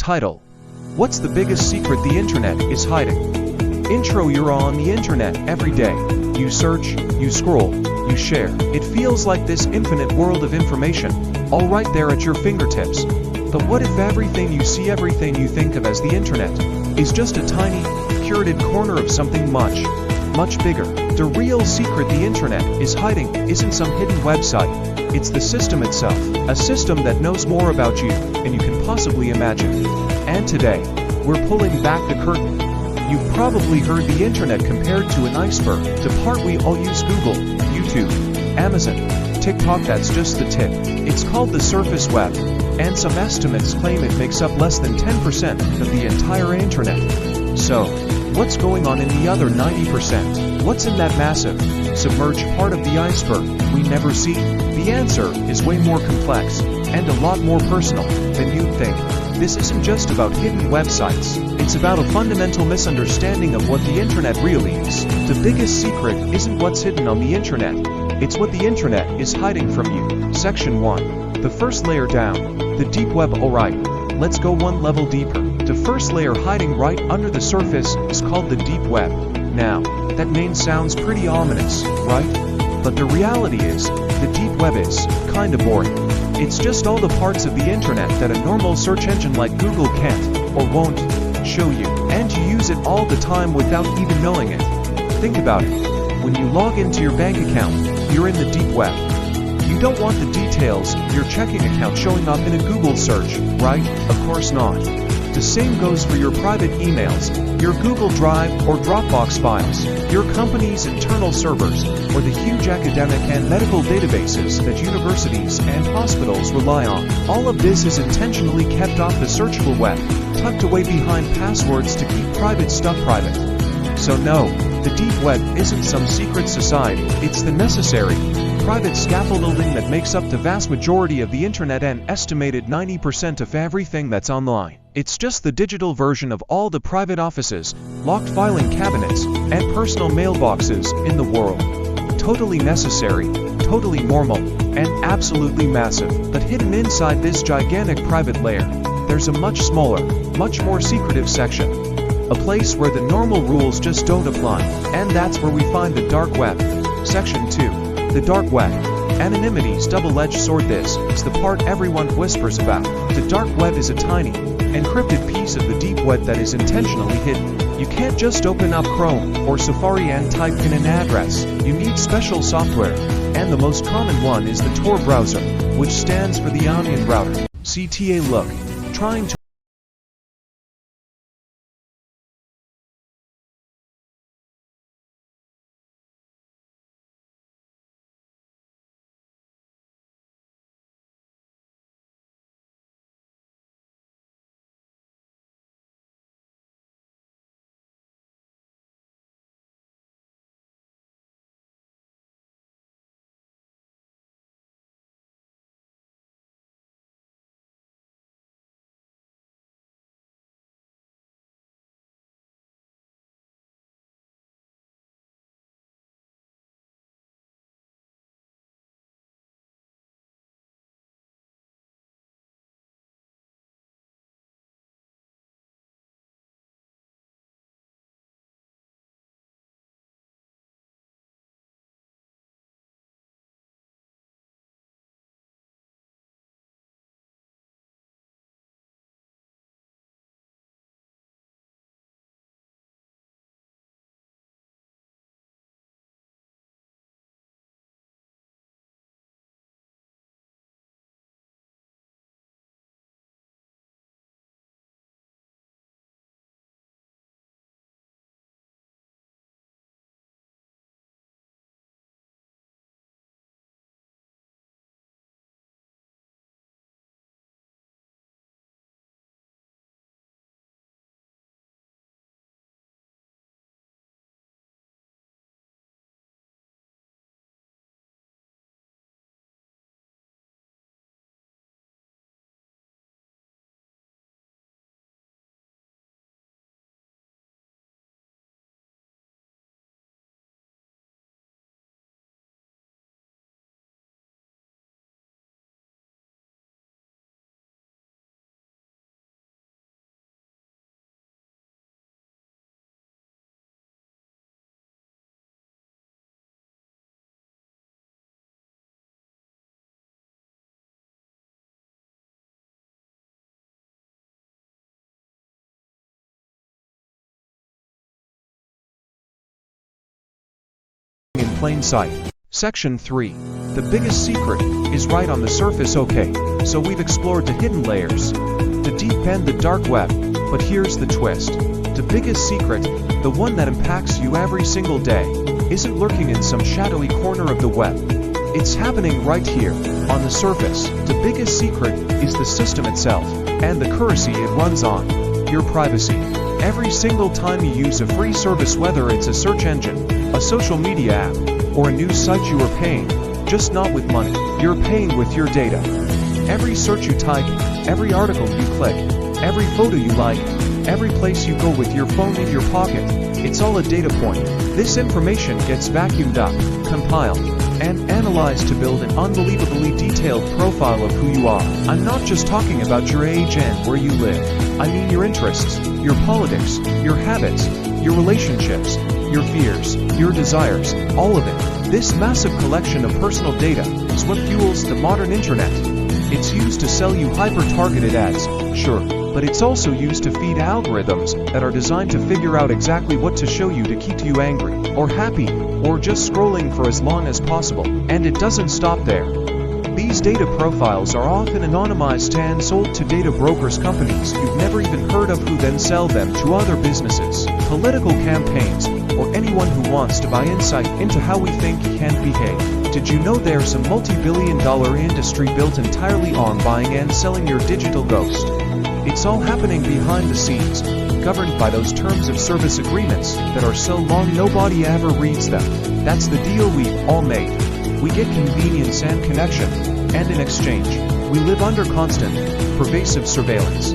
Title: What's the biggest secret the internet is hiding? Intro: You're on the internet every day. You search, you scroll, you share. It feels like this infinite world of information, all right there at your fingertips. But what if everything you see, everything you think of as the internet, is just a tiny, curated corner of something much, much bigger? The real secret the internet is hiding isn't some hidden website. It's the system itself, a system that knows more about you than you can possibly imagine. And today, we're pulling back the curtain. You've probably heard the internet compared to an iceberg. The part we all use: Google, YouTube, Amazon, TikTok. That's just the tip. It's called the surface web, and some estimates claim it makes up less than 10% of the entire internet. So, what's going on in the other 90%? What's in that massive, submerged part of the iceberg we never see? The answer is way more complex, and a lot more personal than you'd think. This isn't just about hidden websites, it's about a fundamental misunderstanding of what the internet really is. The biggest secret isn't what's hidden on the internet, it's what the internet is hiding from you. Section 1. The first layer down. The deep web. Alright, let's go one level deeper. The first layer hiding right under the surface is called the deep web. Now, that name sounds pretty ominous, right? But the reality is, the deep web is kinda boring. It's just all the parts of the internet that a normal search engine like Google can't, or won't, show you. And you use it all the time without even knowing it. Think about it. When you log into your bank account, you're in the deep web. You don't want the details of your checking account showing up in a Google search, right? Of course not. The same goes for your private emails, your Google Drive or Dropbox files, your company's internal servers, or the huge academic and medical databases that universities and hospitals rely on. All of this is intentionally kept off the searchable web, tucked away behind passwords to keep private stuff private. So no, the deep web isn't some secret society, it's the necessary, private scaffolding that makes up the vast majority of the internet and estimated 90% of everything that's online. It's just the digital version of all the private offices, locked filing cabinets, and personal mailboxes in the world. Totally necessary, totally normal, and absolutely massive. But hidden inside this gigantic private layer, there's a much smaller, much more secretive section. A place where the normal rules just don't apply, and that's where we find the dark web. Section 2. The dark web. Anonymity's double-edged sword. This is the part everyone whispers about. The dark web is a tiny, encrypted piece of the deep web that is intentionally hidden. You can't just open up Chrome or Safari and type in an address. You need special software, and the most common one is the Tor browser, which stands for the Onion Router. CTA. Look, trying to plain sight. Section 3. The biggest secret is right on the surface. Okay, so we've explored the hidden layers, the deep and the dark web, but here's the twist. The biggest secret, the one that impacts you every single day, isn't lurking in some shadowy corner of the web. It's happening right here, on the surface. The biggest secret is the system itself, and the currency it runs on, your privacy. Every single time you use a free service, whether it's a search engine, a social media app, or a news site, you are paying, just not with money, you're paying with your data. Every search you type, every article you click, every photo you like, every place you go with your phone in your pocket, it's all a data point. This information gets vacuumed up, compiled, and analyzed to build an unbelievably detailed profile of who you are. I'm not just talking about your age and where you live. I mean your interests, your politics, your habits, your relationships, your fears, your desires, all of it. This massive collection of personal data is what fuels the modern internet. It's used to sell you hyper-targeted ads, sure, but it's also used to feed algorithms that are designed to figure out exactly what to show you to keep you angry, or happy, or just scrolling for as long as possible. And it doesn't stop there. These data profiles are often anonymized and sold to data brokers, companies you've never even heard of, who then sell them to other businesses, political campaigns, or anyone who wants to buy insight into how we think and behave. Did you know there's a multi-billion-dollar industry built entirely on buying and selling your digital ghost? It's all happening behind the scenes, governed by those terms of service agreements that are so long nobody ever reads them. That's the deal we've all made. We get convenience and connection, and in exchange, we live under constant, pervasive surveillance.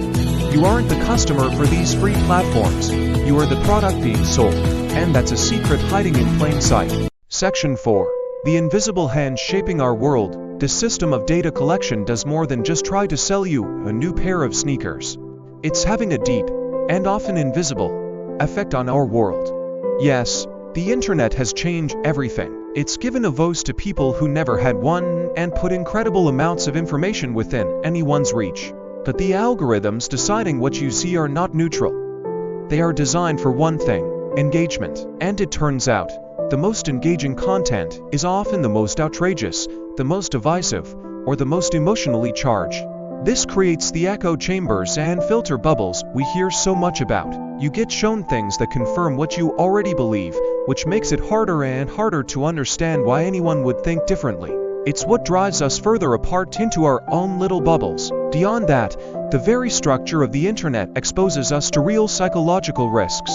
You aren't the customer for these free platforms, you are the product being sold, and that's a secret hiding in plain sight. Section 4. The invisible hand shaping our world. The system of data collection does more than just try to sell you a new pair of sneakers. It's having a deep, and often invisible, effect on our world. Yes, the internet has changed everything. It's given a voice to people who never had one, and put incredible amounts of information within anyone's reach. But the algorithms deciding what you see are not neutral. They are designed for one thing: engagement. And it turns out, the most engaging content is often the most outrageous, the most divisive, or the most emotionally charged. This creates the echo chambers and filter bubbles we hear so much about. You get shown things that confirm what you already believe, which makes it harder and harder to understand why anyone would think differently. It's what drives us further apart into our own little bubbles. Beyond that, the very structure of the internet exposes us to real psychological risks,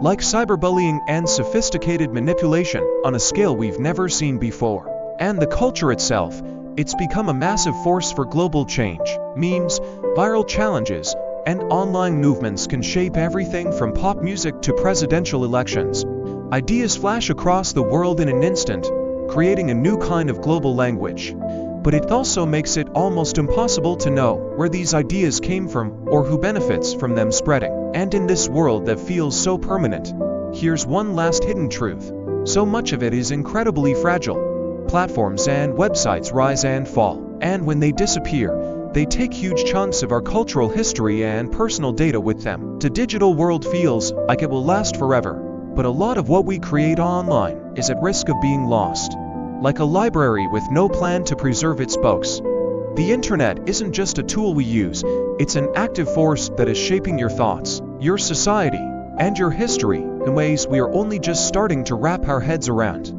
like cyberbullying and sophisticated manipulation on a scale we've never seen before. And the culture itself, it's become a massive force for global change. Memes, viral challenges, and online movements can shape everything from pop music to presidential elections. Ideas flash across the world in an instant, creating a new kind of global language. But it also makes it almost impossible to know where these ideas came from or who benefits from them spreading. And in this world that feels so permanent, here's one last hidden truth. So much of it is incredibly fragile. Platforms and websites rise and fall, and when they disappear, they take huge chunks of our cultural history and personal data with them. The digital world feels like it will last forever, but a lot of what we create online is at risk of being lost. Like a library with no plan to preserve its books. The internet isn't just a tool we use, it's an active force that is shaping your thoughts, your society, and your history in ways we are only just starting to wrap our heads around.